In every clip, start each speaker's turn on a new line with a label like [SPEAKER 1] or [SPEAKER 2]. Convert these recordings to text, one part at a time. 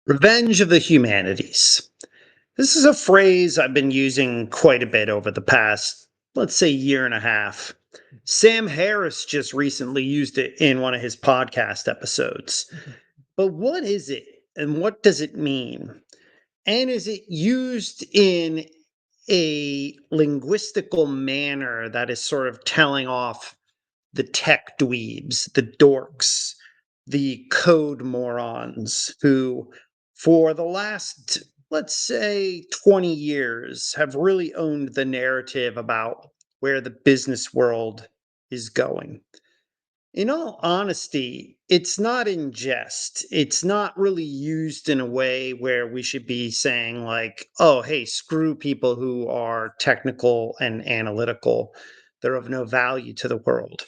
[SPEAKER 1] Revenge of the Humanities. This is a phrase I've been using quite a bit over the past, let's say, year and a half. Sam Harris just recently used it in one of his podcast episodes. But what is it and what does it mean? And is it used in a linguistical manner that is sort of telling off the tech dweebs, the dorks, the code morons who, for the last, let's say, 20 years, have really owned the narrative about where the business world is going. In all honesty, it's not in jest. It's not really used in a way where we should be saying, like, oh, hey, screw people who are technical and analytical. They're of no value to the world.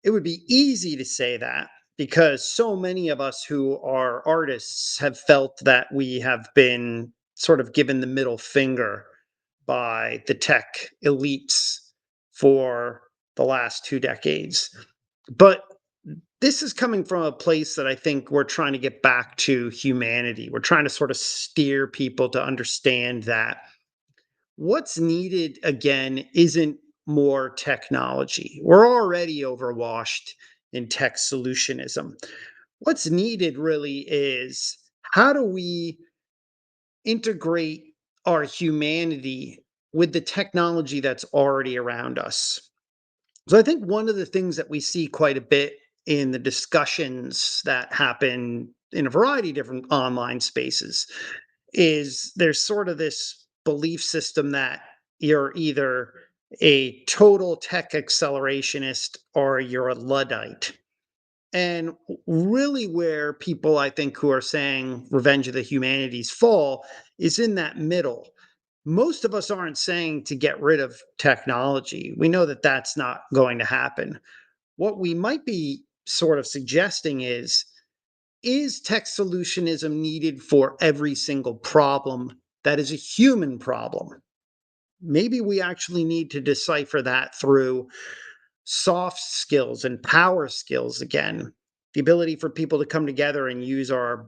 [SPEAKER 1] It would be easy to say that because so many of us who are artists have felt that we have been sort of given the middle finger by the tech elites for the last 2 decades. But this is coming from a place that I think we're trying to get back to humanity. We're trying to sort of steer people to understand that what's needed again isn't more technology. We're already overwashed in tech solutionism. What's needed really is how do we integrate our humanity with the technology that's already around us? So I think one of the things that we see quite a bit in the discussions that happen in a variety of different online spaces is there's sort of this belief system that you're either a total tech accelerationist or you're a Luddite. And really, where people I think who are saying Revenge of the Humanities fall is in that middle. Most of us aren't saying to get rid of technology. We know that that's not going to happen. What we might be sort of suggesting is tech solutionism needed for every single problem that is a human problem? Maybe we actually need to decipher that through soft skills and power skills again. The ability for people to come together and use our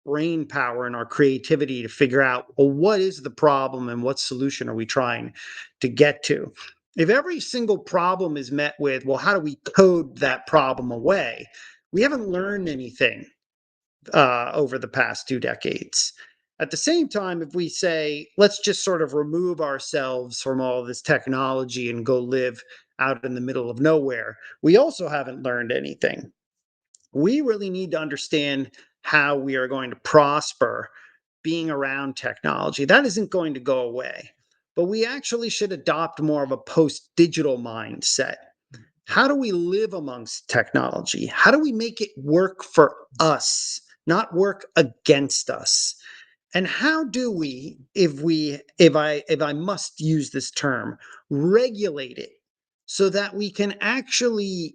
[SPEAKER 1] brain power and our creativity to figure out, well, what is the problem and what solution are we trying to get to? If every single problem is met with, well, how do we code that problem away? We haven't learned anything over the past 2 decades. At the same time, if we say, let's just sort of remove ourselves from all this technology and go live out in the middle of nowhere, we also haven't learned anything. We really need to understand how we are going to prosper being around technology. That isn't going to go away, but we actually should adopt more of a post digital mindset. How do we live amongst technology? How do we make it work for us, not work against us? And how do we, if I must use this term, regulate it so that we can actually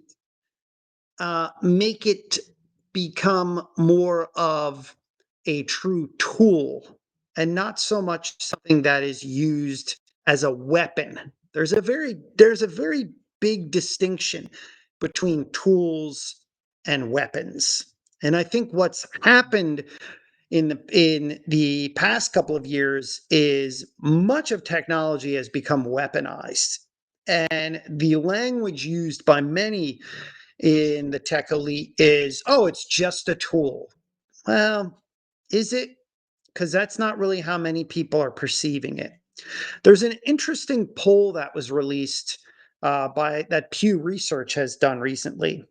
[SPEAKER 1] make it become more of a true tool and not so much something that is used as a weapon. There's a very big distinction between tools and weapons. And I think what's happened in the past couple of years is much of technology has become weaponized. And the language used by many in the tech elite is, oh, it's just a tool. Well, is it? Because that's not really how many people are perceiving it. There's an interesting poll that was released by that Pew Research has done recently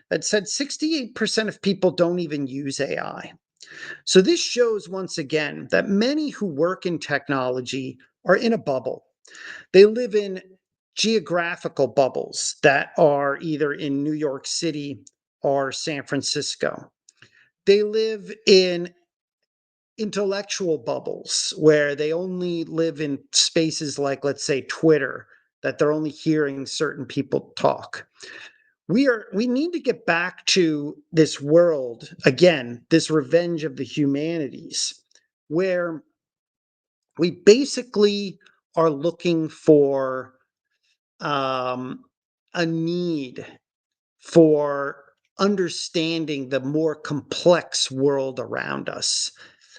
[SPEAKER 1] that said 68% of people don't even use AI. So this shows once again that many who work in technology are in a bubble. They live in geographical bubbles that are either in New York City or San Francisco. They live in intellectual bubbles where they only live in spaces like, let's say, Twitter, that they're only hearing certain people talk. We need to get back to this world again, this revenge of the humanities, where we basically are looking for um, a need for understanding the more complex world around us.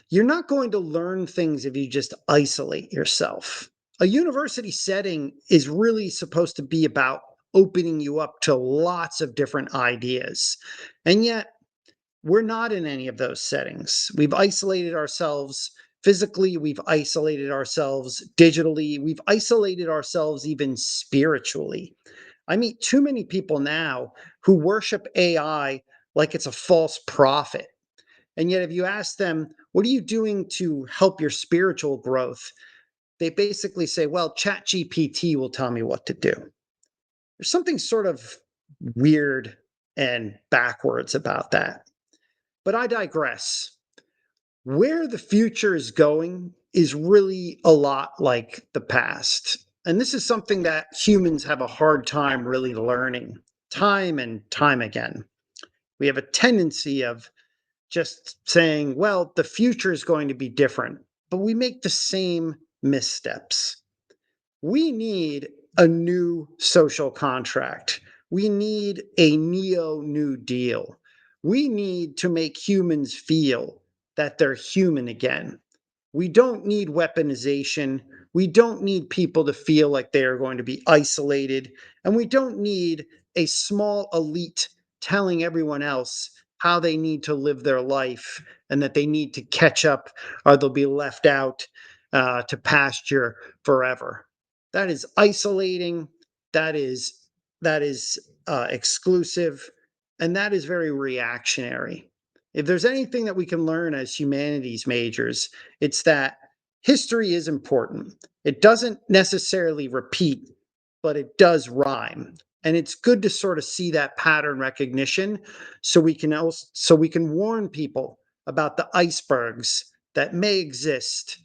[SPEAKER 1] You're not going to learn things if you just isolate yourself. A university setting is really supposed to be about opening you up to lots of different ideas. And yet, we're not in any of those settings. We've isolated ourselves physically, we've isolated ourselves digitally, we've isolated ourselves even spiritually. I meet too many people now who worship AI like it's a false prophet. And yet, if you ask them, what are you doing to help your spiritual growth? They basically say, well, ChatGPT will tell me what to do. There's something sort of weird and backwards about that. But I digress. Where the future is going is really a lot like the past. And this is something that humans have a hard time really learning time and time again. We have a tendency of just saying, well, the future is going to be different, but we make the same missteps. We need a new social contract. We need a neo New Deal. We need to make humans feel that they're human again. We don't need weaponization. We don't need people to feel like they are going to be isolated. And we don't need a small elite telling everyone else how they need to live their life and that they need to catch up or they'll be left out to pasture forever. That is isolating. That is exclusive, and that is very reactionary. If there's anything that we can learn as humanities majors, it's that history is important. It doesn't necessarily repeat, but it does rhyme. And it's good to sort of see that pattern recognition so we can warn people about the icebergs that may exist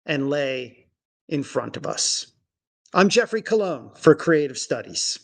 [SPEAKER 1] and lay in front of us. I'm Jeffrey Cologne for Creative Studies.